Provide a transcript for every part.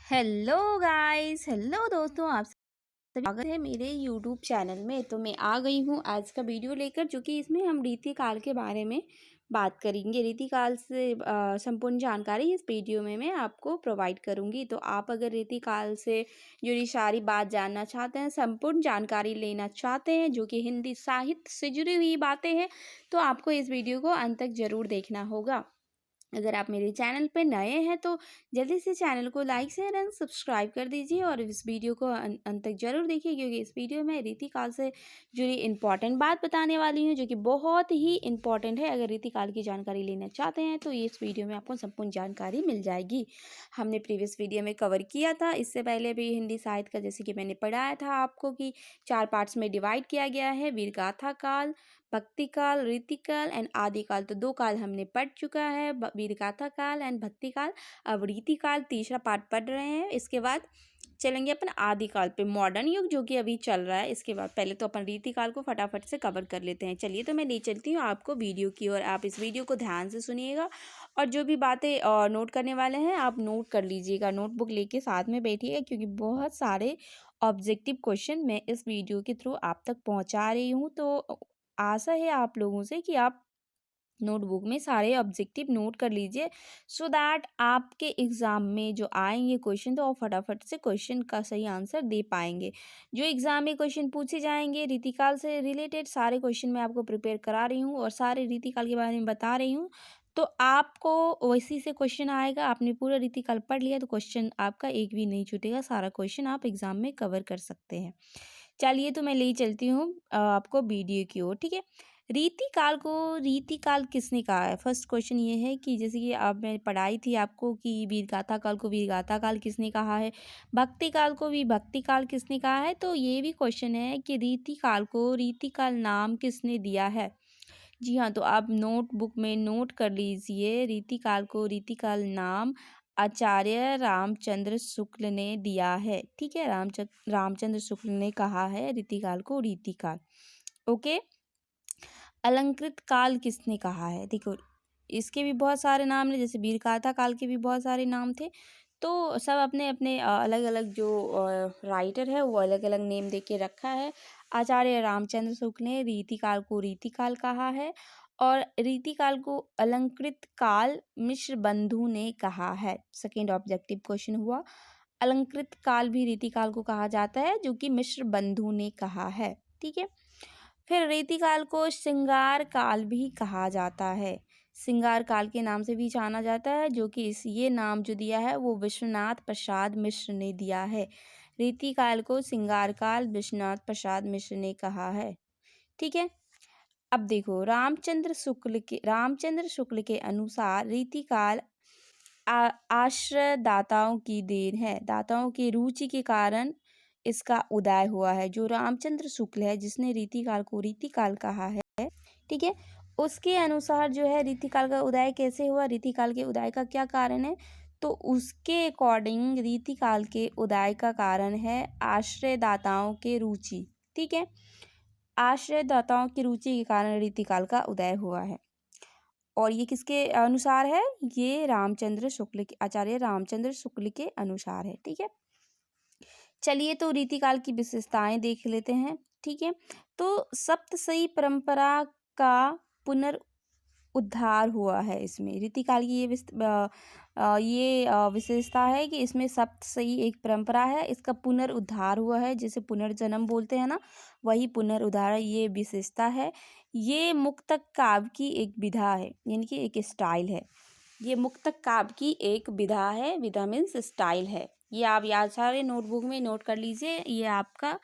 Hello guys, hello दोस्तों, आप सभी स्वागत है मेरे यूट्यूब चैनल में। तो मैं आ गई हूँ आज का वीडियो लेकर, जो कि इसमें हम रीतिकाल के बारे में बात करेंगे। रीतिकाल से संपूर्ण जानकारी इस वीडियो में मैं आपको प्रोवाइड करूँगी। तो आप अगर रीतिकाल से जुड़ी सारी बात जानना चाहते हैं, संपूर्ण जानकारी लेना चाहते हैं, जो कि हिंदी साहित्य से जुड़ी हुई बातें हैं, तो आपको इस वीडियो को अंत तक ज़रूर देखना होगा। अगर आप मेरे चैनल पे नए हैं तो जल्दी से चैनल को लाइक शेयर एंड सब्सक्राइब कर दीजिए और इस वीडियो को अंत तक जरूर देखिए, क्योंकि इस वीडियो में रीतिकाल से जुड़ी इंपॉर्टेंट बात बताने वाली हूँ, जो कि बहुत ही इंपॉर्टेंट है। अगर रीतिकाल की जानकारी लेना चाहते हैं तो इस वीडियो में आपको संपूर्ण जानकारी मिल जाएगी। हमने प्रीवियस वीडियो में कवर किया था, इससे पहले भी हिंदी साहित्य का, जैसे कि मैंने पढ़ाया था आपको कि 4 पार्ट्स में डिवाइड किया गया है: वीरगाथा काल, भक्ति काल, रीतिकाल एंड आदिकाल। तो 2 काल हमने पढ़ चुका है, वीरगाथा काल एंड भक्ति काल। अब रीतिकाल तीसरा पार्ट पढ़ रहे हैं। इसके बाद चलेंगे अपन आदिकाल पे, मॉडर्न युग जो कि अभी चल रहा है। इसके बाद पहले तो अपन रीतिकाल को फटाफट से कवर कर लेते हैं। चलिए, तो मैं ले चलती हूँ आपको वीडियो की ओर। आप इस वीडियो को ध्यान से सुनिएगा और जो भी बातें नोट करने वाले हैं आप नोट कर लीजिएगा, नोटबुक लेके साथ में बैठिएगा, क्योंकि बहुत सारे ऑब्जेक्टिव क्वेश्चन मैं इस वीडियो के थ्रू आप तक पहुँचा रही हूँ। तो आशा है आप लोगों से कि आप नोटबुक में सारे ऑब्जेक्टिव नोट कर लीजिए, सो दैट आपके एग्ज़ाम में जो आएंगे क्वेश्चन, तो आप फटाफट से क्वेश्चन का सही आंसर दे पाएंगे। जो एग्ज़ाम में क्वेश्चन पूछे जाएंगे रीतिकाल से रिलेटेड, सारे क्वेश्चन मैं आपको प्रिपेयर करा रही हूँ और सारे रीतिकाल के बारे में बता रही हूँ। तो आपको वैसी से क्वेश्चन आएगा, आपने पूरा रीतिकाल पढ़ लिया तो क्वेश्चन आपका एक भी नहीं छूटेगा, सारा क्वेश्चन आप एग्ज़ाम में कवर कर सकते हैं। चलिए, तो मैं ले चलती हूँ आपको वीडियो की ओर, ठीक है। रीतिकाल किसने कहा है? फर्स्ट क्वेश्चन ये है कि जैसे कि अब मैं पढ़ाई थी आपको कि वीरगाथा काल को वीरगाथा काल किसने कहा है, भक्ति काल को भी भक्ति काल किसने कहा है। तो ये भी क्वेश्चन है कि रीतिकाल को रीतिकाल नाम किसने दिया है। जी हाँ, तो आप नोटबुक में नोट कर लीजिए, रीतिकाल को रीतिकाल नाम आचार्य रामचंद्र शुक्ल ने दिया है, ठीक है। रामचंद्र शुक्ल ने कहा है रीतिकाल को रीतिकाल। ओके। अलंकृत काल किसने कहा है? देखो, इसके भी बहुत सारे नाम हैं, जैसे वीरगाथा काल के भी बहुत सारे नाम थे। तो सब अपने अपने अलग अलग जो राइटर है वो अलग अलग नेम दे के रखा है। आचार्य रामचंद्र शुक्ल ने रीतिकाल को रीतिकाल कहा है और रीतिकाल को अलंकृत काल मिश्र बंधु ने कहा है। सेकेंड ऑब्जेक्टिव क्वेश्चन हुआ, अलंकृत काल भी रीतिकाल को कहा जाता है, जो कि मिश्र बंधु ने कहा है, ठीक है। फिर रीतिकाल को श्रृंगार काल भी कहा जाता है, श्रृंगार काल के नाम से भी जाना जाता है, जो कि इस ये नाम जो दिया है वो विश्वनाथ प्रसाद मिश्र ने दिया है। रीतिकाल को श्रृंगार काल विश्वनाथ प्रसाद मिश्र ने कहा है, ठीक है। अब देखो, रामचंद्र शुक्ल के अनुसार रीतिकाल आश्रय दाताओं की देन है, दाताओं की रुचि के कारण इसका उदय हुआ है। जो रामचंद्र शुक्ल है जिसने रीतिकाल को रीतिकाल कहा है, ठीक है, उसके अनुसार जो है रीतिकाल का उदय कैसे हुआ, रीतिकाल के उदय का क्या कारण है, तो उसके अकॉर्डिंग रीतिकाल के उदय का कारण है आश्रयदाताओं के रुचि, ठीक है। आश्रयदाताओं की रुचि के कारण रीतिकाल का उदय हुआ है। और ये किसके अनुसार है? ये रामचंद्र शुक्ल के, आचार्य रामचंद्र शुक्ल के अनुसार है, ठीक है। चलिए, तो रीतिकाल की विशेषताएं देख लेते हैं, ठीक है। तो सप्तशयी परंपरा का पुनरुद्धार हुआ है इसमें। रीतिकाल की ये विशेषता है कि इसमें सप्तशयी एक परंपरा है, इसका पुनरुद्धार हुआ है, जिसे पुनर्जन्म बोलते हैं ना, वही पुनरुद्धार, ये विशेषता है। ये मुक्तक काव्य की एक विधा है, यानी कि एक स्टाइल है। ये मुक्तक काव्य की एक विधा है, विधा मीन्स स्टाइल है। ये आप याद सारे नोटबुक में नोट कर लीजिए। ये आपका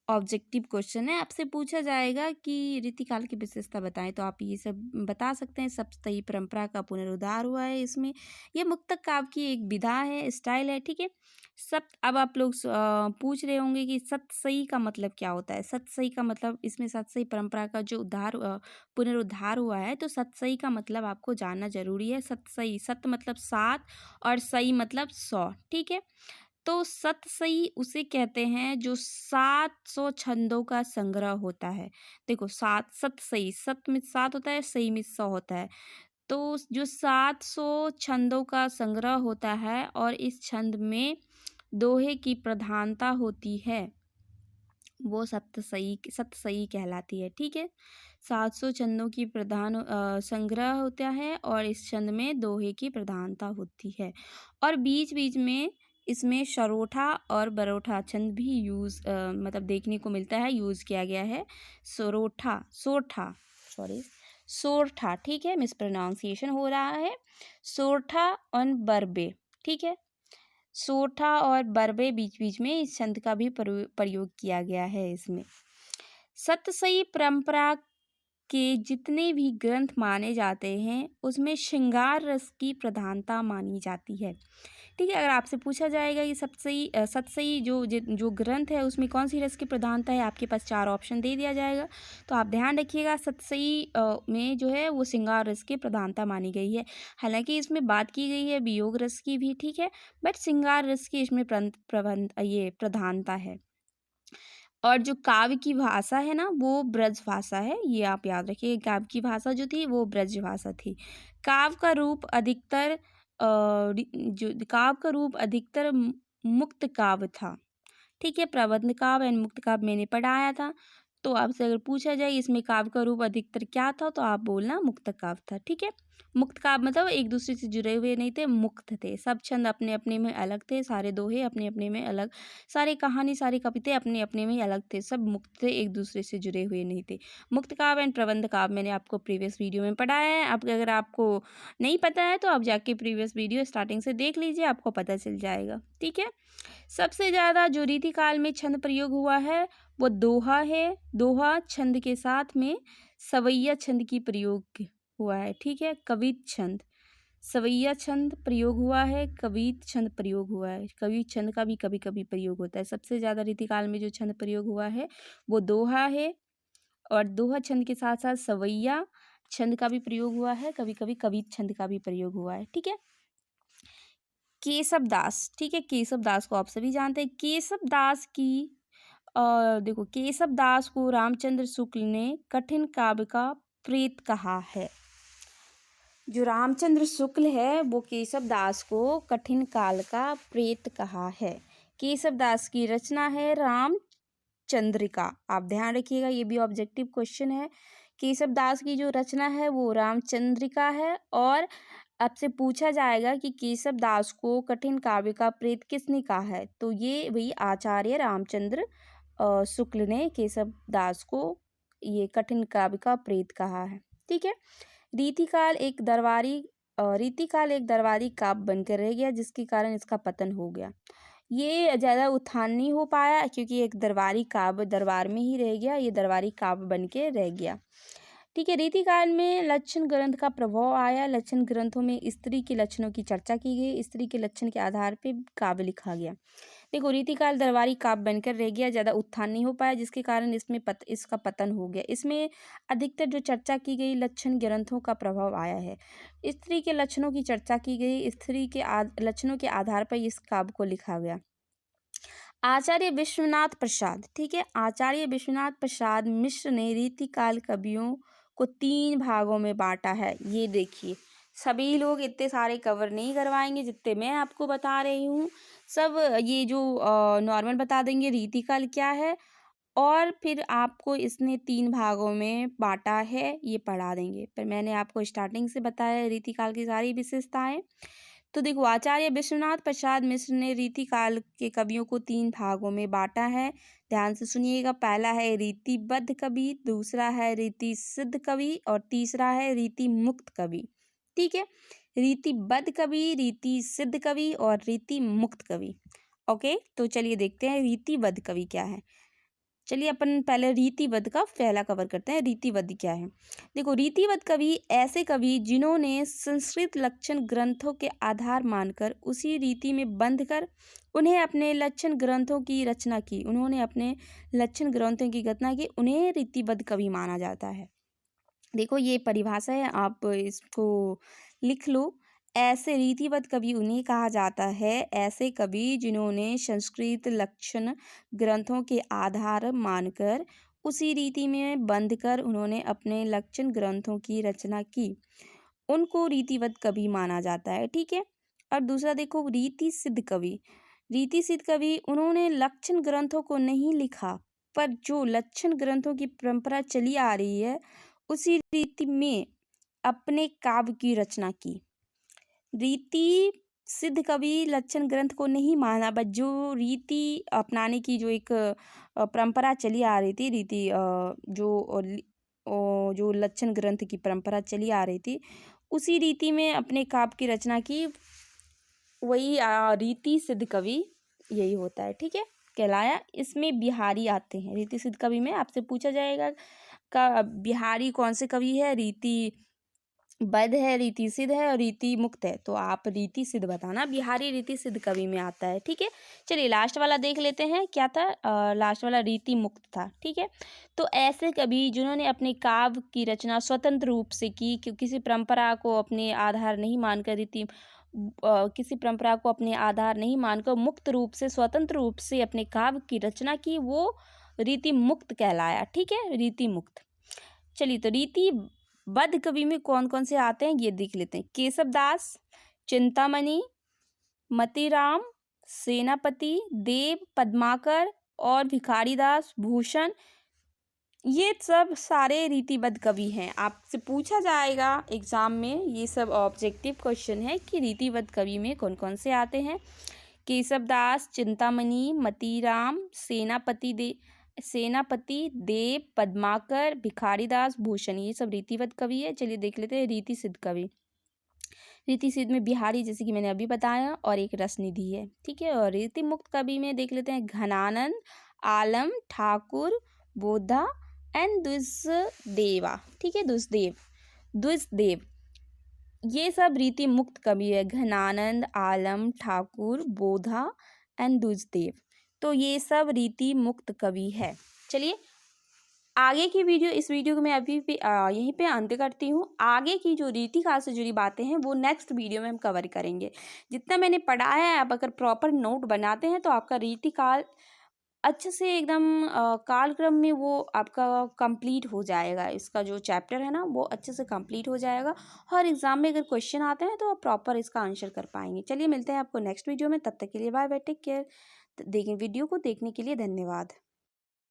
ऑब्जेक्टिव क्वेश्चन है, आपसे पूछा जाएगा कि रीतिकाल की विशेषता बताएं, तो आप ये सब बता सकते हैं। सप्तशयी परंपरा का पुनरुद्धार हुआ है इसमें। ये मुक्तक काव्य की एक विधा है, स्टाइल है, ठीक है। अब आप लोग पूछ रहे होंगे कि सप्तशयी का मतलब क्या होता है। सप्तशयी का मतलब, इसमें सप्तशयी परंपरा का जो पुनरुद्धार हुआ है, तो सप्तशयी का मतलब आपको जानना जरूरी है। सप्तशयी, सत मतलब 7 और सही मतलब 100, ठीक है। तो सतसई उसे कहते हैं जो 700 छंदों का संग्रह होता है। देखो, सतसई, सत में 7 होता है, सही में 100 होता है। तो जो 700 छंदों का संग्रह होता है और इस छंद में दोहे की प्रधानता होती है, वो सप्तशयी कहलाती है। ठीक है, 700 छंदों की संग्रह होता है और इस छंद में दोहे की प्रधानता होती है, और बीच बीच में इसमें सरोठा और बरोठा छंद भी मतलब देखने को मिलता है, यूज़ किया गया है। सरोठा सोठा सॉरी सोरठा, ठीक है, मिस प्रोनाउंसिएशन हो रहा है। सोरठा और बरबे, ठीक है, सोठा और बरबे बीच बीच में इस छंद का भी प्रयोग किया गया है इसमें। सतसई परंपरा के जितने भी ग्रंथ माने जाते हैं उसमें श्रृंगार रस की प्रधानता मानी जाती है। ठीक है, अगर आपसे पूछा जाएगा ये सतसई जो ग्रंथ है उसमें कौन सी रस की प्रधानता है, आपके पास 4 ऑप्शन दे दिया जाएगा। तो आप ध्यान रखिएगा, सतसई में जो है वो श्रृंगार रस की प्रधानता मानी गई है। हालांकि इसमें बात की गई है वियोग रस की भी, ठीक है, बट श्रृंगार रस की इसमें प्रधानता है। और जो काव्य की भाषा है ना वो ब्रज भाषा है, ये आप याद रखिए। काव्य की भाषा जो थी वो ब्रज भाषा थी। काव्य का रूप अधिकतर मुक्त काव्य था। ठीक है, प्रबंध काव्य एंड मुक्त काव्य मैंने पढ़ाया था। तो आपसे अगर पूछा जाए इसमें काव्य का रूप अधिकतर क्या था, तो आप बोलना मुक्त काव्य था। ठीक है, मुक्त काव्य मतलब एक दूसरे से जुड़े हुए नहीं थे, मुक्त थे। सब छंद अपने अपने में अलग थे, सारे दोहे अपने अपने में अलग, सारी कहानी सारी कविताएं अपने अपने में अलग थे, सब मुक्त थे, एक दूसरे से जुड़े हुए नहीं थे। मुक्त काव्य एंड प्रबंध काव्य मैंने आपको प्रीवियस वीडियो में पढ़ाया है। अब अगर आपको नहीं पता है तो आप जाके प्रीवियस वीडियो स्टार्टिंग से देख लीजिए, आपको पता चल जाएगा। ठीक है, सबसे ज़्यादा जो रीतिकाल में छंद प्रयोग हुआ है वो दोहा है। दोहा छंद के साथ में सवैया छंद की प्रयोग हुआ है। ठीक है, कवित छंद, सवैया छंद प्रयोग हुआ है, कवित छंद प्रयोग हुआ है। कवित छंद का भी कभी कभी प्रयोग होता है। सबसे ज़्यादा रीतिकाल में जो छंद प्रयोग हुआ है वो दोहा है, और दोहा छंद के साथ साथ सवैया छंद का भी प्रयोग हुआ है, कभी कभी कवित छंद का भी प्रयोग हुआ है। ठीक है, केशव दास, ठीक है, केशव दास को आप सभी जानते हैं। केशव दास की देखो, केशव दास को रामचंद्र शुक्ल ने कठिन काव्य का प्रेत कहा है। जो रामचंद्र शुक्ल है वो केशव दास को कठिन काल का प्रेत कहा है। केशव दास की रचना है रामचंद्रिका। आप ध्यान रखिएगा, ये भी ऑब्जेक्टिव क्वेश्चन है। केशव दास की जो रचना है वो रामचंद्रिका है, और आपसे पूछा जाएगा कि केशव दास को कठिन काव्य का प्रेत किसने कहा है, तो ये वही आचार्य रामचंद्र शुक्ल ने केशव दास को ये कठिन काव्य का प्रेत कहा है। ठीक है, रीतिकाल एक दरबारी काव्य बनकर रह गया, जिसके कारण इसका पतन हो गया। ये ज़्यादा उत्थान नहीं हो पाया क्योंकि एक दरबारी काव्य दरबार में ही रह गया, ये दरबारी काव्य बन के रह गया। ठीक है, रीतिकाल में लक्षण ग्रंथ का प्रभाव आया। लक्षण ग्रंथों में स्त्री के लक्षणों की चर्चा की गई, स्त्री के लक्षण के आधार पे काव्य लिखा गया। देखो, रीतिकाल दरबारी काव्य बनकर रह गया, ज़्यादा उत्थान नहीं हो पाया, जिसके कारण इसका पतन हो गया। इसमें अधिकतर जो चर्चा की गई लक्षण ग्रंथों का प्रभाव आया है। स्त्री के लक्षणों की चर्चा की गई, स्त्री के लक्षणों के आधार पर इस काव्य को लिखा गया। आचार्य विश्वनाथ प्रसाद, ठीक है, आचार्य विश्वनाथ प्रसाद मिश्र ने रीतिकाल कवियों को 3 भागों में बांटा है। ये देखिए, सभी लोग इतने सारे कवर नहीं करवाएंगे जितने मैं आपको बता रही हूँ। सब ये जो नॉर्मल बता देंगे रीतिकाल क्या है, और फिर आपको इसने 3 भागों में बांटा है ये पढ़ा देंगे। पर मैंने आपको स्टार्टिंग से बताया रीतिकाल की सारी विशेषताएं। तो देखो, आचार्य विश्वनाथ प्रसाद मिश्र ने रीतिकाल के कवियों को 3 भागों में बांटा है। ध्यान से सुनिएगा, पहला है रीतिबद्ध कवि, दूसरा है रीति सिद्ध कवि, और तीसरा है रीति मुक्त कवि। ठीक है, रीतिबद्ध कवि, रीति सिद्ध कवि और रीति मुक्त कवि। ओके, तो चलिए देखते हैं रीतिबद्ध कवि क्या है। चलिए अपन पहले रीतिबद्ध का पहला कवर करते हैं। रीतिबद्ध क्या है? देखो, रीतिबद्ध कवि ऐसे कवि जिन्होंने संस्कृत लक्षण ग्रंथों के आधार मानकर उसी रीति में बंध कर उन्हें अपने लक्षण ग्रंथों की रचना की, उन्होंने अपने लक्षण ग्रंथों की रचना की, उन्हें रीतिबद्ध कवि माना जाता है। देखो, ये परिभाषा है, आप इसको लिख लो। ऐसे रीतिबद्ध कवि उन्हें कहा जाता है, ऐसे कवि जिन्होंने संस्कृत लक्षण ग्रंथों के आधार मानकर उसी रीति में बंध कर उन्होंने अपने लक्षण ग्रंथों की रचना की, उनको रीतिवत कवि माना जाता है। ठीक है। और दूसरा देखो रीति सिद्ध कवि। रीति सिद्ध कवि उन्होंने लक्षण ग्रंथों को नहीं लिखा, पर जो लक्षण ग्रंथों की परंपरा चली आ रही है उसी रीति में अपने काव्य की रचना की। रीति सिद्ध कवि लक्षण ग्रंथ को नहीं माना, बट जो रीति अपनाने की जो एक परंपरा चली आ रही थी, रीति जो लक्षण ग्रंथ की परंपरा चली आ रही थी उसी रीति में अपने काव्य की रचना की, वही रीति सिद्ध कवि यही होता है। ठीक है, कहलाया। इसमें बिहारी आते हैं। रीति सिद्ध कवि में आपसे पूछा जाएगा का बिहारी कौन से कवि है, रीति बद्ध है, रीति सिद्ध है और रीति मुक्त है, तो आप रीति सिद्ध बताना। बिहारी रीति सिद्ध कवि में आता है। ठीक है, चलिए लास्ट वाला देख लेते हैं क्या था। लास्ट वाला रीति मुक्त था। ठीक है, तो ऐसे कवि जिन्होंने अपने काव्य की रचना स्वतंत्र रूप से की, किसी परंपरा को अपने आधार नहीं मानकर किसी परंपरा को अपने आधार नहीं मानकर मुक्त रूप से स्वतंत्र रूप से अपने काव्य की रचना की, वो रीति मुक्त कहलाया। ठीक है, रीति मुक्त। चलिए, तो रीति बद्ध कवि में कौन कौन से आते हैं ये देख लेते हैं। केशव दास, चिंतामणि, मतीराम, सेनापति, देव, पद्माकर और भिखारी दास, भूषण, ये सब सारे रीतिबद्ध कवि हैं। आपसे पूछा जाएगा एग्जाम में, ये सब ऑब्जेक्टिव क्वेश्चन है कि रीतिबद्ध कवि में कौन कौन से आते हैं। केशव दास, चिंतामणि, मतीराम, सेनापति, देव, पद्माकर, भिखारीदास, भूषण, ये सब रीतिवत कवि है। चलिए देख लेते हैं रीति सिद्ध कवि। रीति सिद्ध में बिहारी, जैसे कि मैंने अभी बताया, और एक रसनिधि है। ठीक है, और रीति मुक्त कवि में देख लेते हैं घनानंद, आलम, ठाकुर, बोधा एंड द्विजदेवा। ठीक है, द्विजदेव, ये सब रीति मुक्त कवि है। घनानंद, आलम, ठाकुर, बोधा एंड द्विजदेव, तो ये सब रीति मुक्त कवि है। चलिए आगे की वीडियो, इस वीडियो को मैं अभी भी यहीं पे अंत करती हूँ। आगे की जो रीतिकाल से जुड़ी बातें हैं वो नेक्स्ट वीडियो में हम कवर करेंगे। जितना मैंने पढ़ाया है, आप अगर प्रॉपर नोट बनाते हैं तो आपका रीतिकाल अच्छे से एकदम कालक्रम में वो आपका कंप्लीट हो जाएगा। इसका जो चैप्टर है ना वो अच्छे से कंप्लीट हो जाएगा, और एग्जाम में अगर क्वेश्चन आते हैं तो आप प्रॉपर इसका आंसर कर पाएंगे। चलिए मिलते हैं आपको नेक्स्ट वीडियो में, तब तक के लिए bye bye, take care. Video को देखने के लिए धन्यवाद।